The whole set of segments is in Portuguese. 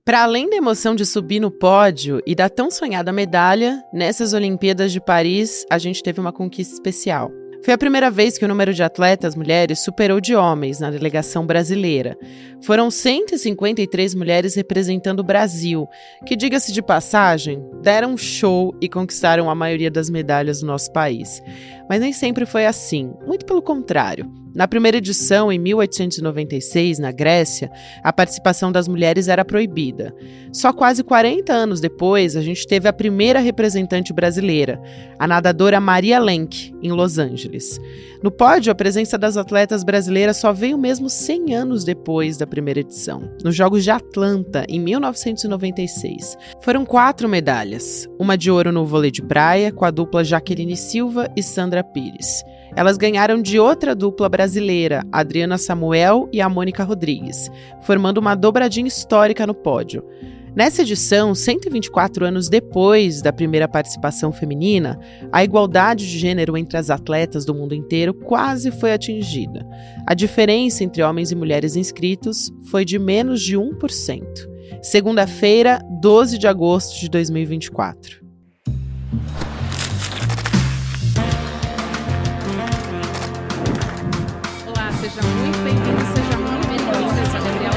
Para além da emoção de subir no pódio e da tão sonhada medalha, nessas Olimpíadas de Paris, a gente teve uma conquista especial. Foi a primeira vez que o número de atletas mulheres superou de homens na delegação brasileira. Foram 153 mulheres representando o Brasil, que, diga-se de passagem, deram um show e conquistaram a maioria das medalhas do nosso país. Mas nem sempre foi assim, muito pelo contrário. Na primeira edição, em 1896, na Grécia, a participação das mulheres era proibida. Só quase 40 anos depois, a gente teve a primeira representante brasileira, a nadadora Maria Lenk, em Los Angeles. No pódio, a presença das atletas brasileiras só veio mesmo 100 anos depois da primeira edição, nos Jogos de Atlanta, em 1996. Foram 4 medalhas, uma de ouro no vôlei de praia, com a dupla Jaqueline Silva e Sandra Pires. Elas ganharam de outra dupla brasileira, a Adriana Samuel e a Mônica Rodrigues, formando uma dobradinha histórica no pódio. Nessa edição, 124 anos depois da primeira participação feminina, a igualdade de gênero entre as atletas do mundo inteiro quase foi atingida. A diferença entre homens e mulheres inscritos foi de menos de 1%. Segunda-feira, 12 de agosto de 2024. Olá, seja muito bem-vindo, seja muito bem-vinda. Eu sou a Gabriela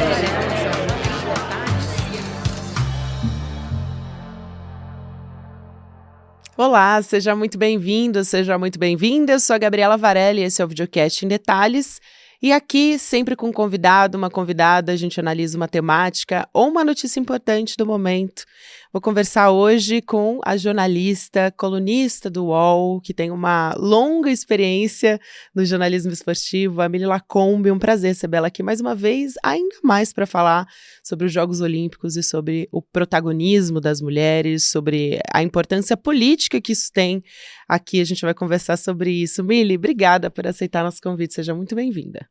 Varela, Olá, seja muito bem-vindo, seja muito bem-vinda. Eu sou a Gabriela Varela e esse é o Videocast em Detalhes. E aqui, sempre com um convidado, uma convidada, a gente analisa uma temática ou uma notícia importante do momento. Vou conversar hoje com a jornalista, colunista do UOL, que tem uma longa experiência no jornalismo esportivo, a Amélie Lacombe. Um prazer recebê-la aqui mais uma vez, ainda mais para falar sobre os Jogos Olímpicos e sobre o protagonismo das mulheres, sobre a importância política que isso tem. Aqui a gente vai conversar sobre isso. Amélie, obrigada por aceitar nosso convite, seja muito bem-vinda.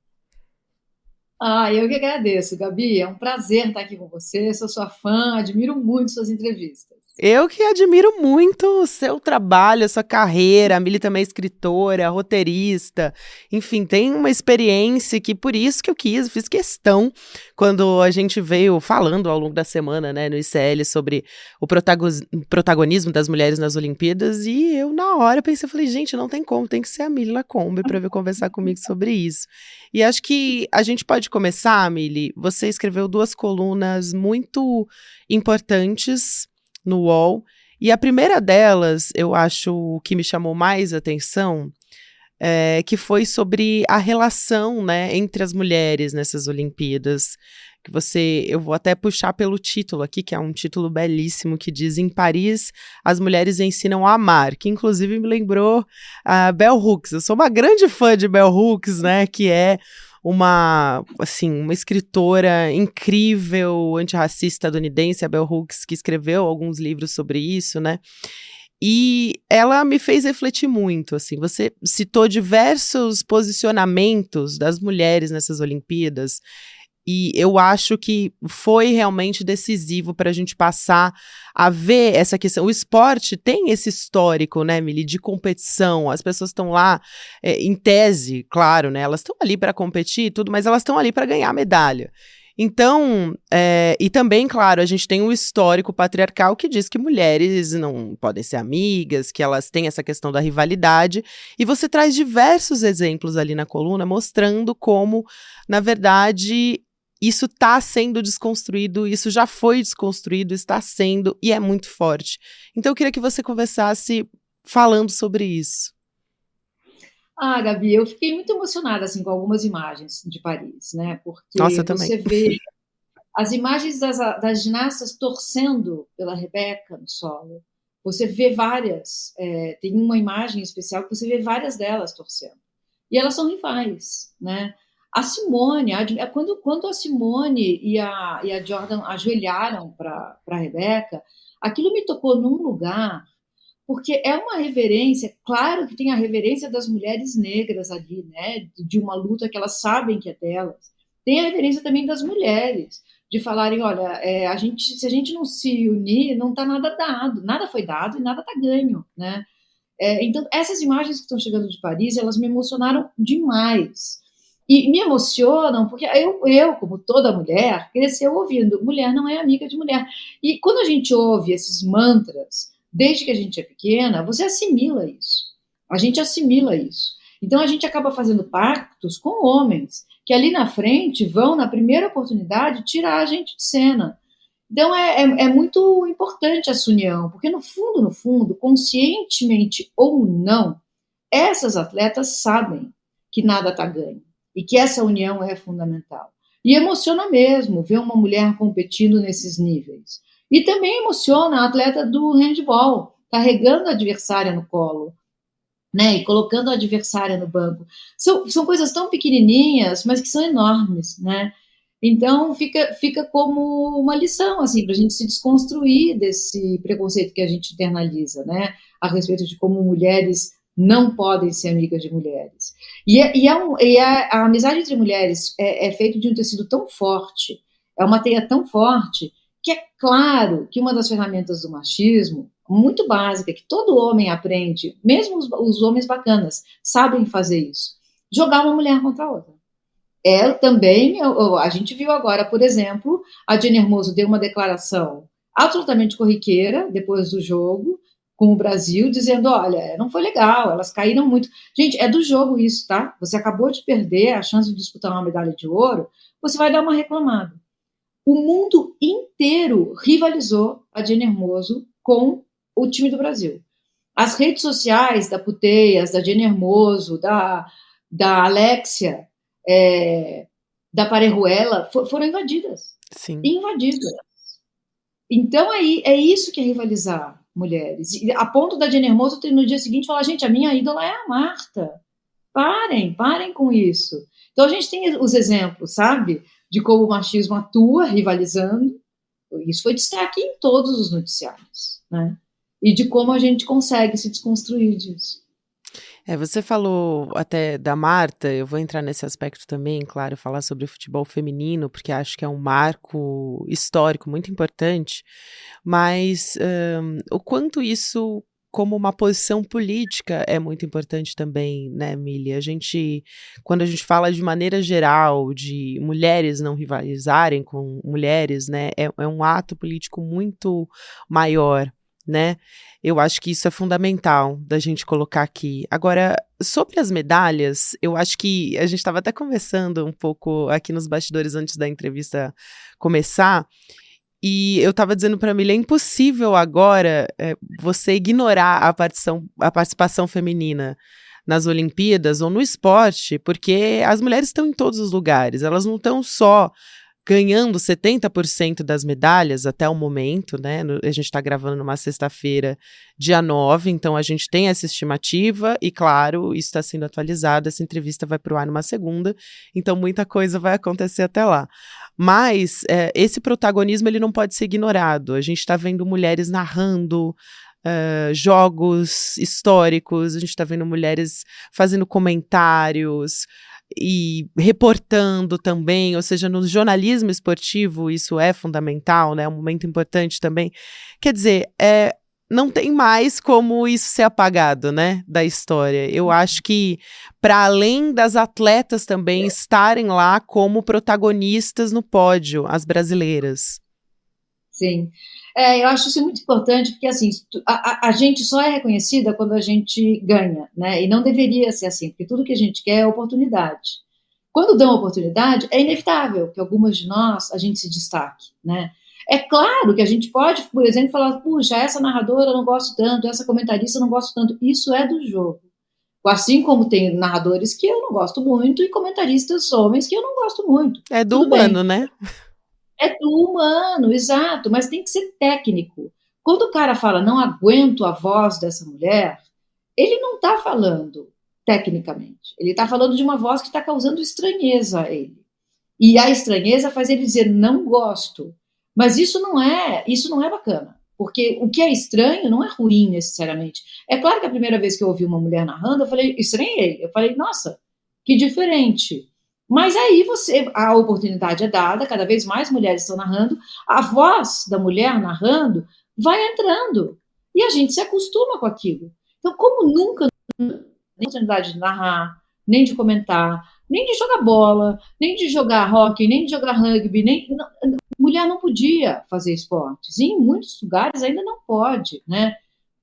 Eu que agradeço, Gabi. É um prazer estar aqui com você. Sou sua fã, admiro muito suas entrevistas. Eu que admiro muito o seu trabalho, a sua carreira. A Amélie também é escritora, roteirista, enfim, tem uma experiência que por isso que eu fiz questão, quando a gente veio falando ao longo da semana, né, no ICL, sobre o protagonismo das mulheres nas Olimpíadas, e eu na hora pensei, falei, gente, não tem como, tem que ser a Amélie Lacombe para vir conversar comigo sobre isso. E acho que a gente pode começar, Amélie. Você escreveu 2 colunas muito importantes no UOL, e a primeira delas, eu acho que me chamou mais atenção, que foi sobre a relação, né, entre as mulheres nessas Olimpíadas, eu vou até puxar pelo título aqui, que é um título belíssimo, que diz: Em Paris, as mulheres ensinam a amar, que inclusive me lembrou a Bell Hooks. Eu sou uma grande fã de Bell Hooks, né, que é uma escritora incrível, antirracista estadunidense, a Bell Hooks, que escreveu alguns livros sobre isso, né? E ela me fez refletir muito, assim. Você citou diversos posicionamentos das mulheres nessas Olimpíadas, e eu acho que foi realmente decisivo para a gente passar a ver essa questão. O esporte tem esse histórico, né, Amélie, de competição. As pessoas estão lá, em tese, claro, né, elas estão ali para competir e tudo, mas elas estão ali para ganhar medalha. Então, e também, claro, a gente tem um histórico patriarcal que diz que mulheres não podem ser amigas, que elas têm essa questão da rivalidade, e você traz diversos exemplos ali na coluna mostrando como, na verdade, isso está sendo desconstruído, isso já foi desconstruído, está sendo, e é muito forte. Então eu queria que você conversasse falando sobre isso. Gabi, eu fiquei muito emocionada assim, com algumas imagens de Paris, né? Nossa, eu Porque também. você vê as imagens das ginastas torcendo pela Rebeca no solo. Você vê várias, tem uma imagem especial que você vê várias delas torcendo. E elas são rivais, né? A Simone, quando a Simone e a Jordan ajoelharam para a Rebeca, aquilo me tocou num lugar, porque é uma reverência, claro que tem a reverência das mulheres negras ali, né, de uma luta que elas sabem que é delas. Tem a reverência também das mulheres, de falarem, olha, se a gente não se unir, não está nada dado, nada foi dado e nada está ganho, né? Então, essas imagens que estão chegando de Paris, elas me emocionaram demais. E me emocionam, porque eu, como toda mulher, cresceu ouvindo, mulher não é amiga de mulher. E quando a gente ouve esses mantras, desde que a gente é pequena, você assimila isso. A gente assimila isso. Então a gente acaba fazendo pactos com homens, que ali na frente vão, na primeira oportunidade, tirar a gente de cena. Então é muito importante essa união, porque no fundo, conscientemente ou não, essas atletas sabem que nada está ganho e que essa união é fundamental. E emociona mesmo ver uma mulher competindo nesses níveis. E também emociona a atleta do handball, carregando a adversária no colo, né, e colocando a adversária no banco. São coisas tão pequenininhas, mas que são enormes, né? Então fica como uma lição assim para a gente se desconstruir desse preconceito que a gente internaliza, né, a respeito de como mulheres não podem ser amigas de mulheres. A amizade entre mulheres é feita de um tecido tão forte, é uma teia tão forte, que é claro que uma das ferramentas do machismo, muito básica, que todo homem aprende, mesmo os homens bacanas, sabem fazer isso, jogar uma mulher contra a outra. Também, a gente viu agora, por exemplo, a Jenny Hermoso deu uma declaração absolutamente corriqueira depois do jogo com o Brasil, dizendo, olha, não foi legal, elas caíram muito. Gente, é do jogo isso, tá? Você acabou de perder a chance de disputar uma medalha de ouro, você vai dar uma reclamada. O mundo inteiro rivalizou a Jenny Hermoso com o time do Brasil. As redes sociais da Puteias, da Jenny Hermoso, da Alexia, da Parejuela, foram invadidas. Sim. Invadidas. Então, é isso que é rivalizar mulheres. E, a ponto da Jenny Hermoso no dia seguinte falar, gente, a minha ídola é a Marta. Parem com isso. Então, a gente tem os exemplos, sabe? De como o machismo atua rivalizando. Isso foi destaque em todos os noticiários, né? E de como a gente consegue se desconstruir disso. Você falou até da Marta, eu vou entrar nesse aspecto também, claro, falar sobre o futebol feminino, porque acho que é um marco histórico muito importante, mas o quanto isso, como uma posição política, é muito importante também, né, Mili? Quando a gente fala de maneira geral, de mulheres não rivalizarem com mulheres, né, é um ato político muito maior, né? Eu acho que isso é fundamental da gente colocar aqui. Agora, sobre as medalhas, eu acho que a gente estava até conversando um pouco aqui nos bastidores antes da entrevista começar, e eu estava dizendo para a Milha, é impossível agora você ignorar a participação feminina nas Olimpíadas ou no esporte, porque as mulheres estão em todos os lugares, elas não estão só ganhando 70% das medalhas até o momento, né? A gente está gravando numa sexta-feira, dia 9, então a gente tem essa estimativa e, claro, isso está sendo atualizado, essa entrevista vai para o ar numa segunda, então muita coisa vai acontecer até lá. Mas esse protagonismo ele não pode ser ignorado. A gente está vendo mulheres narrando jogos históricos, a gente está vendo mulheres fazendo comentários e reportando também, ou seja, no jornalismo esportivo isso é fundamental, né, é um momento importante também. Quer dizer, não tem mais como isso ser apagado, né, da história. Eu acho que, para além das atletas também estarem lá como protagonistas no pódio, as brasileiras. Sim. Eu acho isso muito importante, porque assim, a gente só é reconhecida quando a gente ganha, né? E não deveria ser assim, porque tudo que a gente quer é oportunidade. Quando dão oportunidade, é inevitável que algumas de nós a gente se destaque, né? É claro que a gente pode, por exemplo, falar, puxa, essa narradora eu não gosto tanto, essa comentarista eu não gosto tanto. Isso é do jogo. Assim como tem narradores que eu não gosto muito e comentaristas homens que eu não gosto muito. É do Tudo humano, bem. né? É do humano, exato, mas tem que ser técnico. Quando o cara fala, não aguento a voz dessa mulher, ele não está falando tecnicamente. Ele está falando de uma voz que está causando estranheza a ele. E a estranheza faz ele dizer, não gosto. Mas isso não é bacana. Porque o que é estranho não é ruim necessariamente. É claro que a primeira vez que eu ouvi uma mulher narrando, eu falei, estranhei. Eu falei, nossa, que diferente. Mas aí a oportunidade é dada, cada vez mais mulheres estão narrando, a voz da mulher narrando vai entrando. E a gente se acostuma com aquilo. Então, como nunca nem oportunidade de narrar, nem de comentar, nem de jogar bola, nem de jogar hóquei, nem de jogar rugby, mulher não podia fazer esportes. E em muitos lugares ainda não pode, né?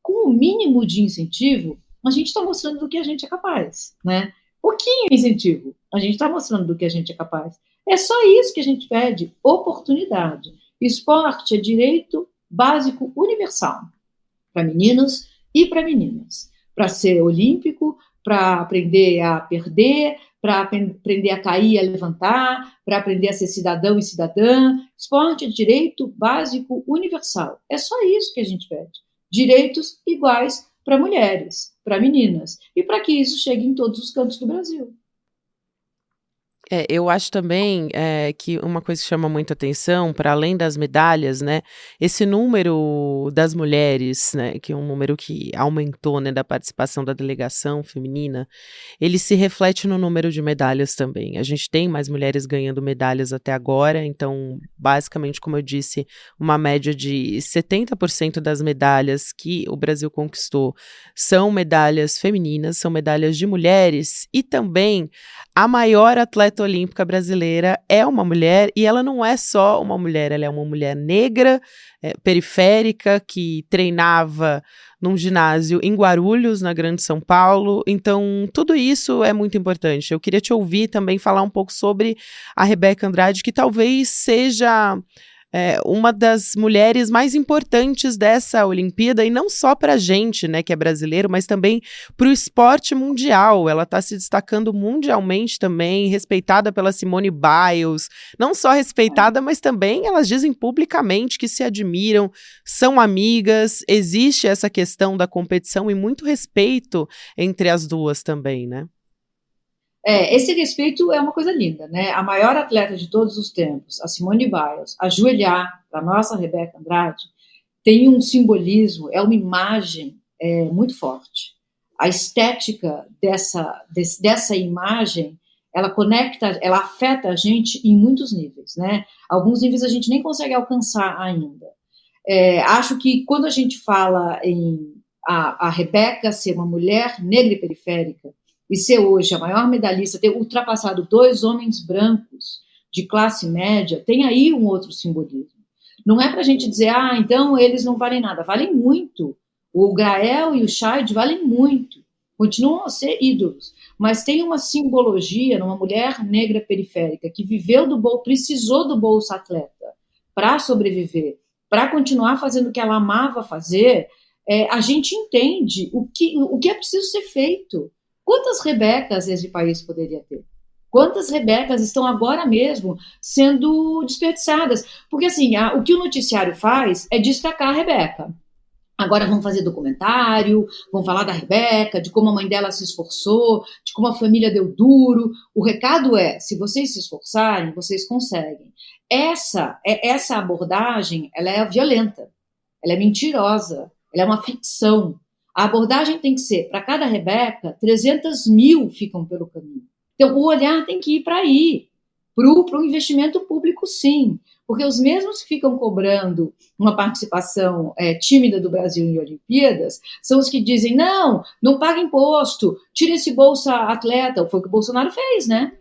Com o mínimo de incentivo, a gente está mostrando do que a gente é capaz, né? Pouquinho incentivo, a gente está mostrando do que a gente é capaz. É só isso que a gente pede, oportunidade. Esporte é direito básico universal para meninos e para meninas. Para ser olímpico, para aprender a perder, para aprender a cair e a levantar, para aprender a ser cidadão e cidadã. Esporte é direito básico universal. É só isso que a gente pede. Direitos iguais para mulheres, para meninas, e para que isso chegue em todos os cantos do Brasil. Eu acho também, que uma coisa que chama muita atenção, para além das medalhas, né, esse número das mulheres, né, que é um número que aumentou, né, da participação da delegação feminina, ele se reflete no número de medalhas também. A gente tem mais mulheres ganhando medalhas até agora, então, basicamente, como eu disse, uma média de 70% das medalhas que o Brasil conquistou são medalhas femininas, são medalhas de mulheres, e também a maior atleta olímpica brasileira é uma mulher, e ela não é só uma mulher, ela é uma mulher negra, periférica, que treinava num ginásio em Guarulhos, na Grande São Paulo. Então, tudo isso é muito importante. Eu queria te ouvir também falar um pouco sobre a Rebeca Andrade, que talvez seja uma das mulheres mais importantes dessa Olimpíada, e não só para a gente, né, que é brasileiro, mas também para o esporte mundial. Ela está se destacando mundialmente também, respeitada pela Simone Biles, não só respeitada, mas também elas dizem publicamente que se admiram, são amigas, existe essa questão da competição e muito respeito entre as duas também, né? Esse respeito é uma coisa linda, né? A maior atleta de todos os tempos, a Simone Biles, ajoelhar para a nossa Rebeca Andrade, tem um simbolismo, é uma imagem muito forte. A estética dessa imagem, ela conecta, ela afeta a gente em muitos níveis, né? Alguns níveis a gente nem consegue alcançar ainda. Acho que quando a gente fala em a Rebeca ser uma mulher negra e periférica, e ser hoje a maior medalhista, ter ultrapassado 2 homens brancos de classe média, tem aí um outro simbolismo. Não é para a gente dizer, então eles não valem nada. Valem muito. O Grael e o Scheid valem muito. Continuam a ser ídolos. Mas tem uma simbologia numa mulher negra periférica que viveu precisou do Bolsa Atleta para sobreviver, para continuar fazendo o que ela amava fazer. A gente entende o que é preciso ser feito. Quantas Rebecas esse país poderia ter? Quantas Rebecas estão agora mesmo sendo desperdiçadas? Porque, assim, o que o noticiário faz é destacar a Rebeca. Agora vão fazer documentário, vão falar da Rebeca, de como a mãe dela se esforçou, de como a família deu duro. O recado é, se vocês se esforçarem, vocês conseguem. Essa abordagem, ela é violenta, ela é mentirosa, ela é uma ficção. A abordagem tem que ser, para cada Rebeca, 300 mil ficam pelo caminho. Então, o olhar tem que ir para aí, para o investimento público, sim. Porque os mesmos que ficam cobrando uma participação tímida do Brasil em Olimpíadas são os que dizem, não paga imposto, tira esse Bolsa Atleta. Foi o que o Bolsonaro fez, né?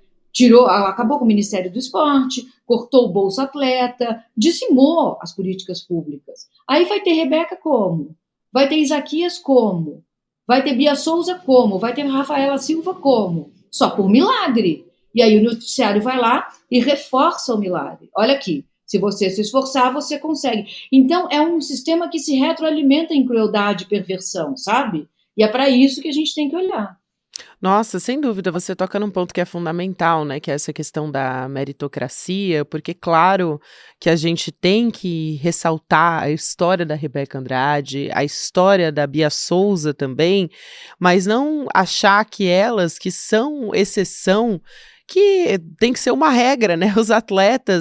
Acabou com o Ministério do Esporte, cortou o Bolsa Atleta, dizimou as políticas públicas. Aí vai ter Rebeca como? Vai ter Isaquias como? Vai ter Bia Souza como? Vai ter Rafaela Silva como? Só por milagre. E aí o noticiário vai lá e reforça o milagre. Olha aqui, se você se esforçar, você consegue. Então, é um sistema que se retroalimenta em crueldade e perversão, sabe? E é para isso que a gente tem que olhar. Nossa, sem dúvida, você toca num ponto que é fundamental, né, que é essa questão da meritocracia, porque claro que a gente tem que ressaltar a história da Rebeca Andrade, a história da Bia Souza também, mas não achar que elas, que são exceção, que tem que ser uma regra, né,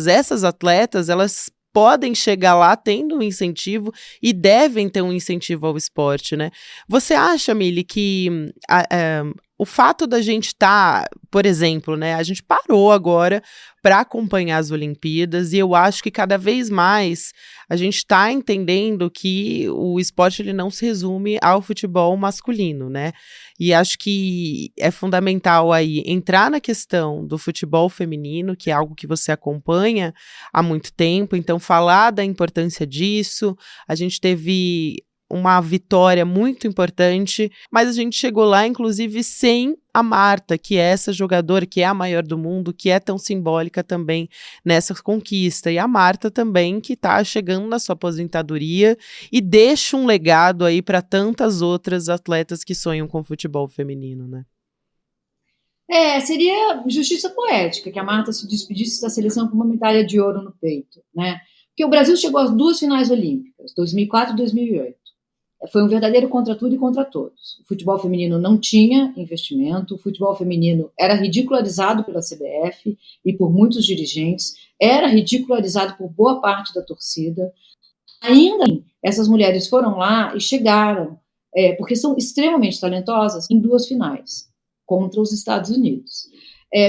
essas atletas, elas podem chegar lá tendo um incentivo e devem ter um incentivo ao esporte, né? Você acha, Mili, que o fato da gente estar, por exemplo, né, a gente parou agora para acompanhar as Olimpíadas e eu acho que cada vez mais a gente está entendendo que o esporte ele não se resume ao futebol masculino, né? E acho que é fundamental aí entrar na questão do futebol feminino, que é algo que você acompanha há muito tempo, então falar da importância disso. A gente teve uma vitória muito importante, mas a gente chegou lá, inclusive, sem a Marta, que é essa jogadora, que é a maior do mundo, que é tão simbólica também nessa conquista. E a Marta também, que está chegando na sua aposentadoria e deixa um legado aí para tantas outras atletas que sonham com o futebol feminino, né? Seria justiça poética que a Marta se despedisse da seleção com uma medalha de ouro no peito, né? Porque o Brasil chegou às 2 finais olímpicas, 2004 e 2008. Foi um verdadeiro contra tudo e contra todos. O futebol feminino não tinha investimento, o futebol feminino era ridicularizado pela CBF e por muitos dirigentes, era ridicularizado por boa parte da torcida. Ainda assim, essas mulheres foram lá e chegaram, porque são extremamente talentosas, em 2 finais, contra os Estados Unidos.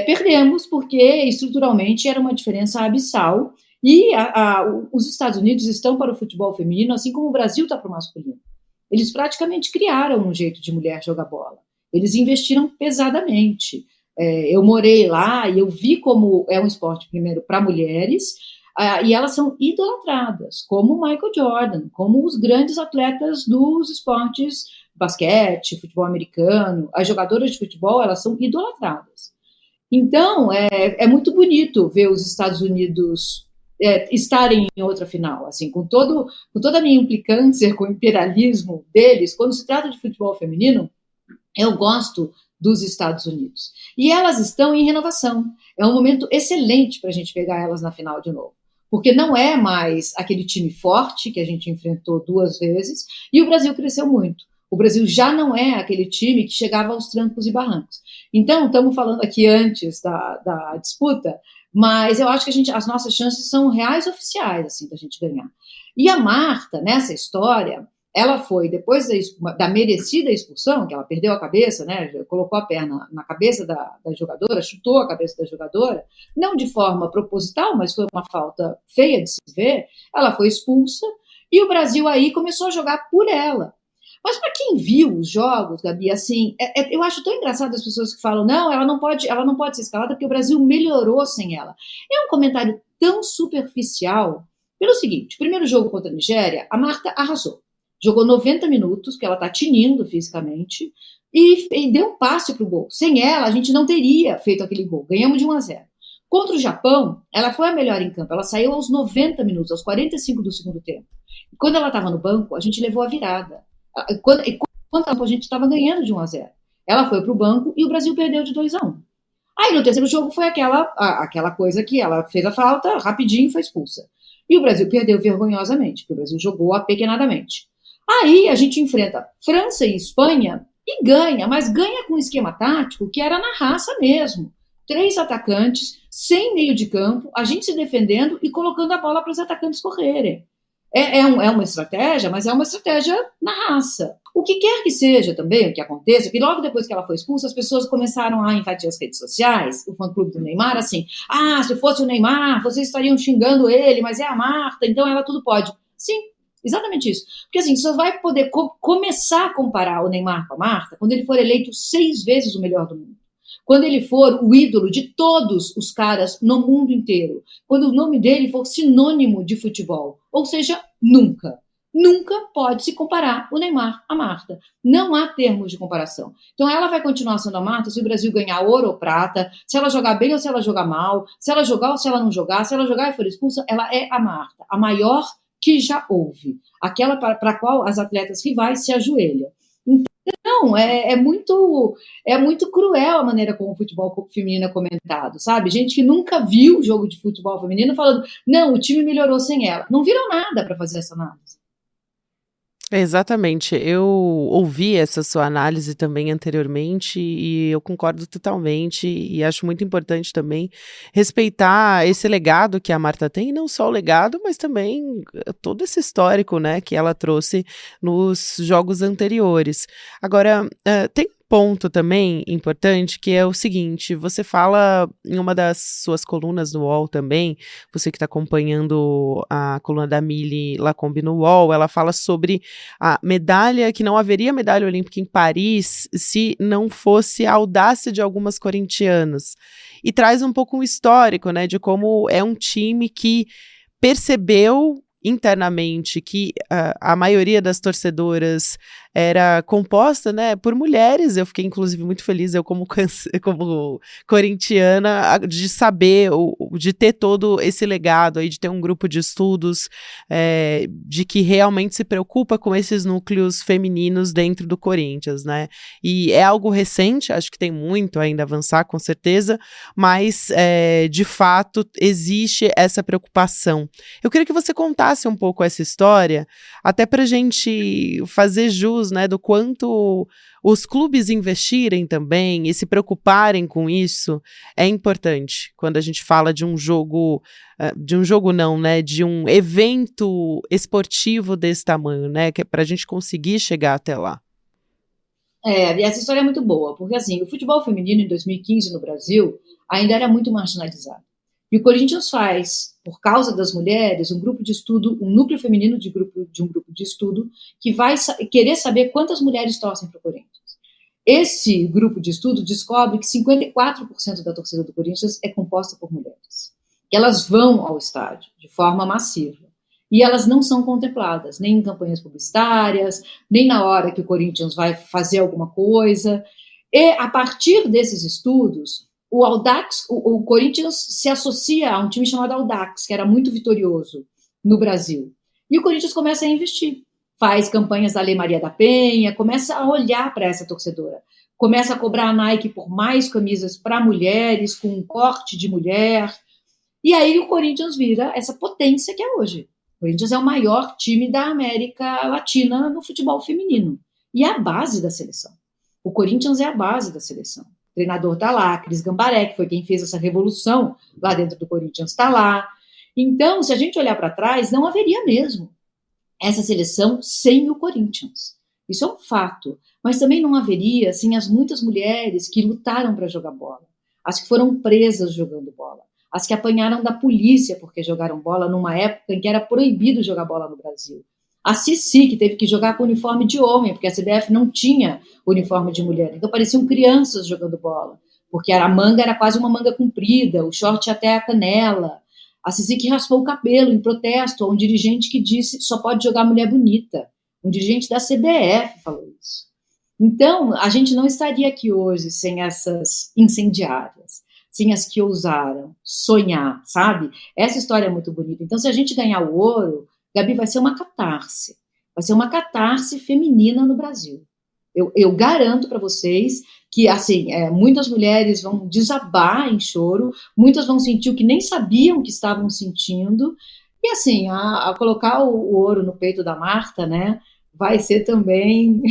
Perdemos porque, estruturalmente, era uma diferença abissal e os Estados Unidos estão para o futebol feminino, assim como o Brasil está para o masculino. Eles praticamente criaram um jeito de mulher jogar bola. Eles investiram pesadamente. Eu morei lá e eu vi como é um esporte, primeiro, para mulheres, e elas são idolatradas, como Michael Jordan, como os grandes atletas dos esportes, basquete, futebol americano. As jogadoras de futebol, elas são idolatradas. Então, é muito bonito ver os Estados Unidos estarem em outra final, assim, com toda a minha implicância com o imperialismo deles, quando se trata de futebol feminino, eu gosto dos Estados Unidos. E elas estão em renovação. É um momento excelente para a gente pegar elas na final de novo, porque não é mais aquele time forte que a gente enfrentou 2 vezes, e o Brasil cresceu muito. O Brasil já não é aquele time que chegava aos trancos e barrancos. Então, estamos falando aqui antes da disputa, mas eu acho que as nossas chances são reais oficiais, assim, da gente ganhar. E a Marta, nessa história, ela foi, depois da merecida expulsão, que ela perdeu a cabeça, né, colocou a perna na cabeça da jogadora, chutou a cabeça da jogadora, não de forma proposital, mas foi uma falta feia de se ver, ela foi expulsa, e o Brasil aí começou a jogar por ela. Mas para quem viu os jogos, Gabi, assim, eu acho tão engraçado as pessoas que falam, não, ela não pode ser escalada porque o Brasil melhorou sem ela. É um comentário tão superficial, pelo seguinte, primeiro jogo contra a Nigéria, a Marta arrasou. Jogou 90 minutos, porque ela está tinindo fisicamente, e deu um passe para o gol. Sem ela, a gente não teria feito aquele gol. Ganhamos de 1-0. Contra o Japão, ela foi a melhor em campo. Ela saiu aos 90 minutos, aos 45 do segundo tempo. E quando ela estava no banco, a gente levou a virada. Quando a gente estava ganhando de 1-0. Ela foi para o banco e o Brasil perdeu de 2-1. Aí no terceiro jogo foi aquela coisa que ela fez a falta, rapidinho foi expulsa. E o Brasil perdeu vergonhosamente, porque o Brasil jogou apequenadamente. Aí a gente enfrenta França e Espanha e ganha, mas ganha com um esquema tático que era na raça mesmo. 3 atacantes, sem meio de campo, a gente se defendendo e colocando a bola para os atacantes correrem. É uma estratégia, mas é uma estratégia na raça. O que quer que seja também, o que aconteça, que logo depois que ela foi expulsa, as pessoas começaram a invadir as redes sociais, o fã-clube do Neymar, assim, se fosse o Neymar, vocês estariam xingando ele, mas é a Marta, então ela tudo pode. Sim, exatamente isso. Porque assim, só vai poder começar a comparar o Neymar com a Marta quando ele for eleito 6 vezes o melhor do mundo. Quando ele for o ídolo de todos os caras no mundo inteiro. Quando o nome dele for sinônimo de futebol. Ou seja, nunca. Nunca pode se comparar o Neymar à Marta. Não há termos de comparação. Então ela vai continuar sendo a Marta se o Brasil ganhar ouro ou prata, se ela jogar bem ou se ela jogar mal, se ela jogar ou se ela não jogar, se ela jogar e for expulsa, ela é a Marta, a maior que já houve. Aquela para a qual as atletas rivais se ajoelham. Então, é muito cruel a maneira como o futebol feminino é comentado, sabe? Gente que nunca viu o jogo de futebol feminino falando, não, o time melhorou sem ela. Não viram nada para fazer essa análise. Exatamente. Eu ouvi essa sua análise também anteriormente e eu concordo totalmente e acho muito importante também respeitar esse legado que a Marta tem, e não só o legado, mas também todo esse histórico, né, que ela trouxe nos jogos anteriores. Agora, tem um ponto também importante, que é o seguinte, você fala em uma das suas colunas no UOL também, você que está acompanhando a coluna da Mili Lacombe no UOL, ela fala sobre a medalha, que não haveria medalha olímpica em Paris se não fosse a audácia de algumas corintianas. E traz um pouco um histórico, né, de como é um time que percebeu internamente que a maioria das torcedoras era composta, né, por mulheres. Eu fiquei, inclusive, muito feliz, eu como corintiana, de saber, de ter todo esse legado aí, de ter um grupo de estudos de que realmente se preocupa com esses núcleos femininos dentro do Corinthians, né, e é algo recente, acho que tem muito ainda a avançar, com certeza, mas, de fato, existe essa preocupação. Eu queria que você contasse um pouco essa história, até pra gente fazer jus, né, do quanto os clubes investirem também e se preocuparem com isso é importante quando a gente fala de um jogo não, né, de um evento esportivo desse tamanho, né, que é pra gente conseguir chegar até lá. E essa história é muito boa, porque assim, o futebol feminino em 2015 no Brasil ainda era muito marginalizado. E o Corinthians faz, por causa das mulheres, um grupo de estudo, um núcleo feminino de um grupo de estudo, que vai querer saber quantas mulheres torcem para o Corinthians. Esse grupo de estudo descobre que 54% da torcida do Corinthians é composta por mulheres. Que elas vão ao estádio de forma massiva. E elas não são contempladas, nem em campanhas publicitárias, nem na hora que o Corinthians vai fazer alguma coisa. E, a partir desses estudos, o Corinthians se associa a um time chamado Audax, que era muito vitorioso no Brasil. E o Corinthians começa a investir. Faz campanhas da Lei Maria da Penha, começa a olhar para essa torcedora. Começa a cobrar a Nike por mais camisas para mulheres, com um corte de mulher. E aí o Corinthians vira essa potência que é hoje. O Corinthians é o maior time da América Latina no futebol feminino. E é a base da seleção. O Corinthians é a base da seleção. O treinador está lá, Cris Gambaré, que foi quem fez essa revolução lá dentro do Corinthians, está lá. Então, se a gente olhar para trás, não haveria mesmo essa seleção sem o Corinthians. Isso é um fato. Mas também não haveria sem as muitas mulheres que lutaram para jogar bola, as que foram presas jogando bola, as que apanharam da polícia porque jogaram bola numa época em que era proibido jogar bola no Brasil. A Cici, que teve que jogar com uniforme de homem, porque a CBF não tinha uniforme de mulher. Então pareciam crianças jogando bola, porque a manga era quase uma manga comprida, o short até a canela. A Cici que raspou o cabelo em protesto a um dirigente que disse só pode jogar mulher bonita. Um dirigente da CBF falou isso. Então, a gente não estaria aqui hoje sem essas incendiárias, sem as que ousaram sonhar, sabe? Essa história é muito bonita. Então, se a gente ganhar o ouro, Gabi, vai ser uma catarse. Vai ser uma catarse feminina no Brasil. Eu garanto para vocês que, assim, muitas mulheres vão desabar em choro, muitas vão sentir o que nem sabiam que estavam sentindo, e, assim, a colocar o ouro no peito da Marta, né, vai ser também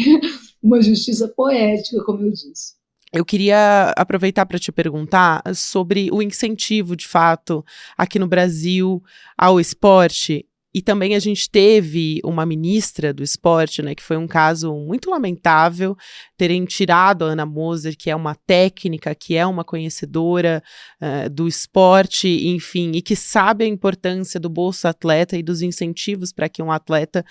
uma justiça poética, como eu disse. Eu queria aproveitar para te perguntar sobre o incentivo, de fato, aqui no Brasil ao esporte. E também a gente teve uma ministra do esporte, né, que foi um caso muito lamentável, terem tirado a Ana Moser, que é uma técnica, que é uma conhecedora do esporte, enfim, e que sabe a importância do Bolsa Atleta e dos incentivos para que um atleta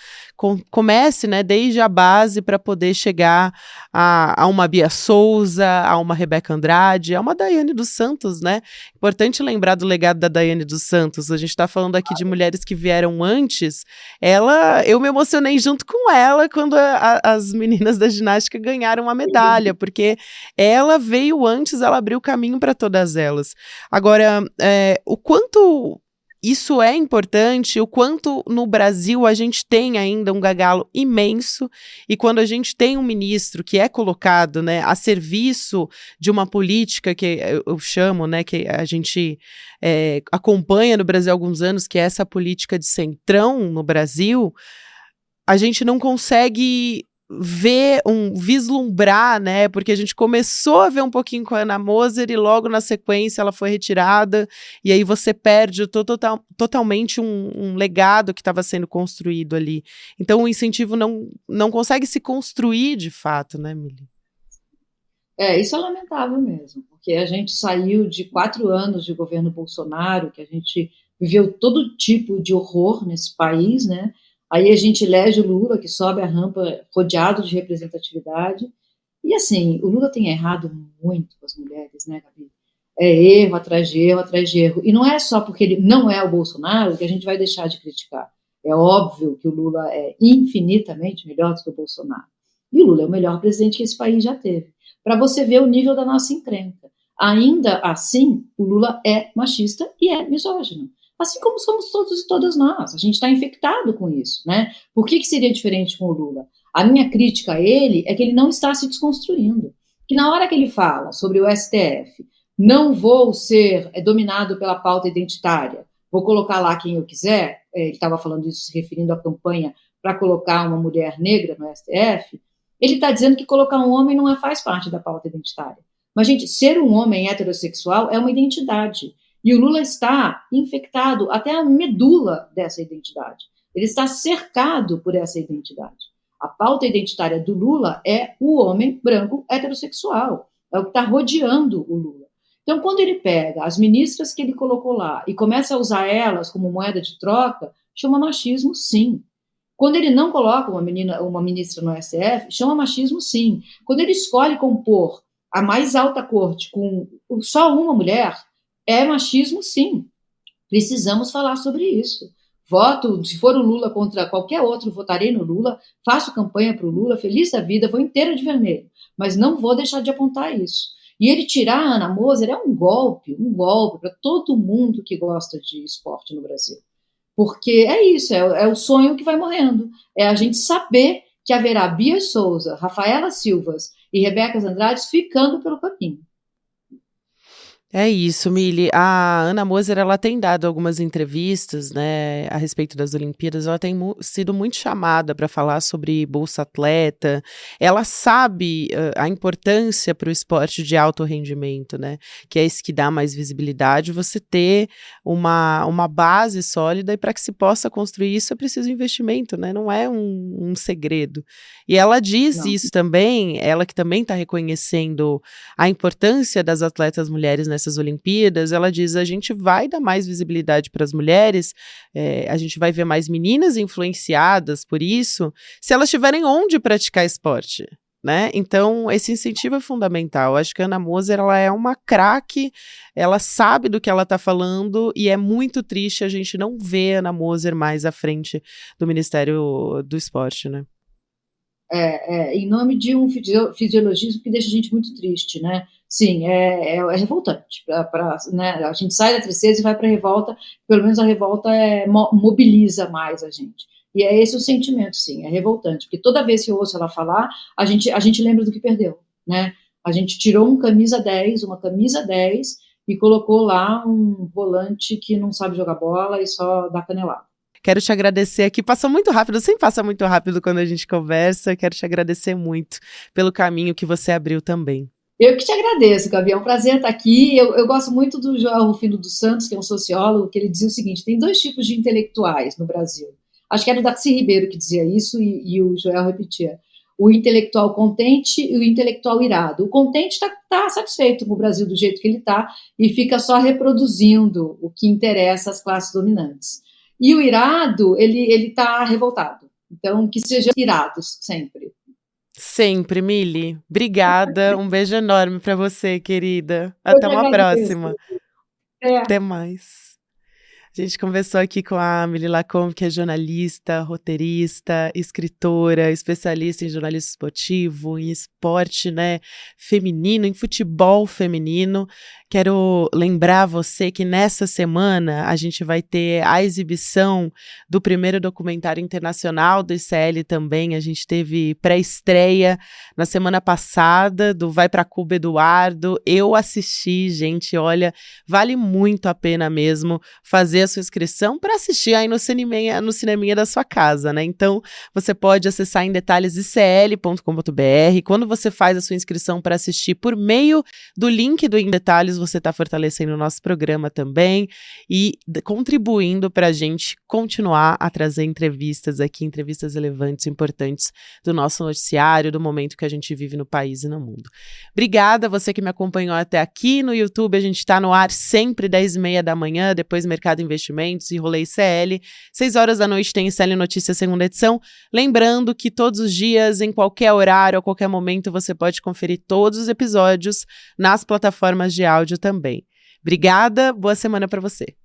comece, né, desde a base para poder chegar a uma Bia Souza, a uma Rebeca Andrade, a uma Daiane dos Santos, né? Importante lembrar do legado da Daiane dos Santos. A gente está falando aqui de mulheres que vieram antes. Eu me emocionei junto com ela quando as meninas da ginástica ganharam a medalha, porque ela veio antes, ela abriu caminho para todas elas. Agora, o quanto isso é importante, o quanto no Brasil a gente tem ainda um gargalo imenso, e quando a gente tem um ministro que é colocado, né, a serviço de uma política que eu chamo, né, que a gente acompanha no Brasil há alguns anos, que é essa política de centrão no Brasil, a gente não consegue vislumbrar, né, porque a gente começou a ver um pouquinho com a Ana Moser e logo na sequência ela foi retirada, e aí você perde totalmente um legado que estava sendo construído ali. Então o incentivo não consegue se construir de fato, né, Mili? Isso é lamentável mesmo, porque a gente saiu de 4 anos de governo Bolsonaro, que a gente viveu todo tipo de horror nesse país, né? Aí a gente elege o Lula, que sobe a rampa rodeado de representatividade. E assim, o Lula tem errado muito com as mulheres, né, Gabi? É erro atrás de erro atrás de erro. E não é só porque ele não é o Bolsonaro que a gente vai deixar de criticar. É óbvio que o Lula é infinitamente melhor do que o Bolsonaro. E o Lula é o melhor presidente que esse país já teve. Para você ver o nível da nossa encrenca. Ainda assim, o Lula é machista e é misógino. Assim como somos todos e todas nós. A gente está infectado com isso, né? Por que seria diferente com o Lula? A minha crítica a ele é que ele não está se desconstruindo. Que na hora que ele fala sobre o STF, não vou ser dominado pela pauta identitária, vou colocar lá quem eu quiser, ele estava falando isso se referindo à campanha para colocar uma mulher negra no STF, ele está dizendo que colocar um homem não faz parte da pauta identitária. Mas, gente, ser um homem heterossexual é uma identidade. E o Lula está infectado até a medula dessa identidade. Ele está cercado por essa identidade. A pauta identitária do Lula é o homem branco heterossexual. É o que está rodeando o Lula. Então, quando ele pega as ministras que ele colocou lá e começa a usar elas como moeda de troca, chama machismo, sim. Quando ele não coloca uma ministra no STF, chama machismo, sim. Quando ele escolhe compor a mais alta corte com só uma mulher, é machismo, sim. Precisamos falar sobre isso. Voto, se for o Lula contra qualquer outro, votarei no Lula, faço campanha para o Lula, feliz da vida, vou inteira de vermelho, mas não vou deixar de apontar isso. E ele tirar a Ana Moser é um golpe para todo mundo que gosta de esporte no Brasil. Porque é isso, é o sonho que vai morrendo. É a gente saber que haverá Bia Souza, Rafaela Silvas e Rebeca Andrade ficando pelo caminho. É isso, Mili. A Ana Moser, ela tem dado algumas entrevistas, né, a respeito das Olimpíadas. Ela tem sido muito chamada para falar sobre Bolsa Atleta. Ela sabe a importância para o esporte de alto rendimento, né, que é esse que dá mais visibilidade. Você ter uma base sólida e para que se possa construir isso é preciso investimento, né, não é um segredo. E ela diz isso também, ela que também está reconhecendo a importância das atletas mulheres nessas Olimpíadas, ela diz, a gente vai dar mais visibilidade para as mulheres, a gente vai ver mais meninas influenciadas por isso, se elas tiverem onde praticar esporte, né? Então, esse incentivo é fundamental. Acho que a Ana Moser, ela é uma craque, ela sabe do que ela está falando e é muito triste a gente não ver a Ana Moser mais à frente do Ministério do Esporte, né? Em nome de um fisiologismo que deixa a gente muito triste, né? Sim, é revoltante. Né? A gente sai da tristeza e vai para a revolta, pelo menos a revolta mobiliza mais a gente. E é esse o sentimento, sim, é revoltante, porque toda vez que eu ouço ela falar, a gente lembra do que perdeu, né? A gente tirou uma camisa 10 e colocou lá um volante que não sabe jogar bola e só dá canelada. Quero te agradecer aqui, passou muito rápido, sempre passa muito rápido quando a gente conversa, quero te agradecer muito pelo caminho que você abriu também. Eu que te agradeço, Gabi, é um prazer estar aqui. Eu gosto muito do João Rufino dos Santos, que é um sociólogo, que ele dizia o seguinte, tem 2 tipos de intelectuais no Brasil. Acho que era o Darcy Ribeiro que dizia isso e o Joel repetia. O intelectual contente e o intelectual irado. O contente está satisfeito com o Brasil do jeito que ele está e fica só reproduzindo o que interessa às classes dominantes. E o irado, ele está revoltado. Então, que sejam irados sempre. Sempre, Mili. Obrigada. Um beijo enorme para você, querida. Até uma próxima. Até mais. A gente conversou aqui com a Mili Lacombe, que é jornalista, roteirista, escritora, especialista em jornalismo esportivo, em esporte, né, feminino, em futebol feminino. Quero lembrar você que nessa semana a gente vai ter a exibição do primeiro documentário internacional do ICL também. A gente teve pré-estreia na semana passada do Vai Pra Cuba, Eduardo. Eu assisti, gente, olha, vale muito a pena mesmo fazer a sua inscrição para assistir aí no cineminha da sua casa, né? Então, você pode acessar em detalhes icl.com.br. Quando você faz a sua inscrição para assistir por meio do link do Em Detalhes, você está fortalecendo o nosso programa também e contribuindo para a gente continuar a trazer entrevistas aqui, entrevistas relevantes, importantes do nosso noticiário, do momento que a gente vive no país e no mundo. Obrigada, você que me acompanhou até aqui no YouTube. A gente está no ar sempre 10h30 da manhã, depois Mercado Investimentos e Rolê ICL. 6 horas da noite tem ICL Notícias segunda edição. Lembrando que todos os dias, em qualquer horário, a qualquer momento, você pode conferir todos os episódios nas plataformas de áudio também. Obrigada, boa semana para você.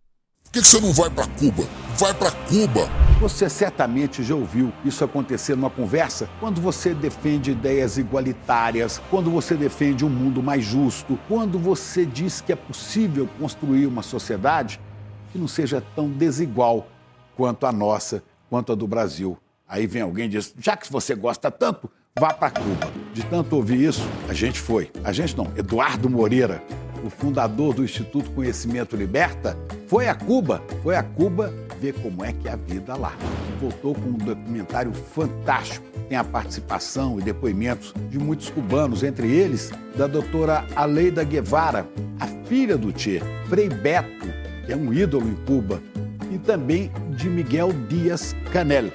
Por que você não vai para Cuba? Vai para Cuba! Você certamente já ouviu isso acontecer numa conversa quando você defende ideias igualitárias, quando você defende um mundo mais justo, quando você diz que é possível construir uma sociedade que não seja tão desigual quanto a nossa, quanto a do Brasil. Aí vem alguém e diz, já que você gosta tanto, vá para Cuba. De tanto ouvir isso, a gente foi. A gente não, Eduardo Moreira, o fundador do Instituto Conhecimento Liberta, foi a Cuba ver como é que é a vida lá. Voltou com um documentário fantástico. Tem a participação e depoimentos de muitos cubanos, entre eles da doutora Aleida Guevara, a filha do Che, Frei Beto, que é um ídolo em Cuba, e também de Miguel Díaz-Canel,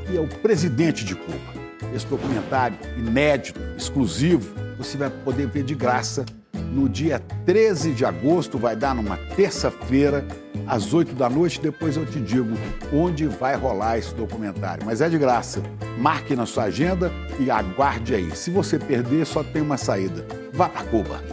que é o presidente de Cuba. Esse documentário inédito, exclusivo, você vai poder ver de graça no dia 13 de agosto, vai dar numa terça-feira, às 8 da noite. Depois eu te digo onde vai rolar esse documentário. Mas é de graça. Marque na sua agenda e aguarde aí. Se você perder, só tem uma saída. Vá para Cuba.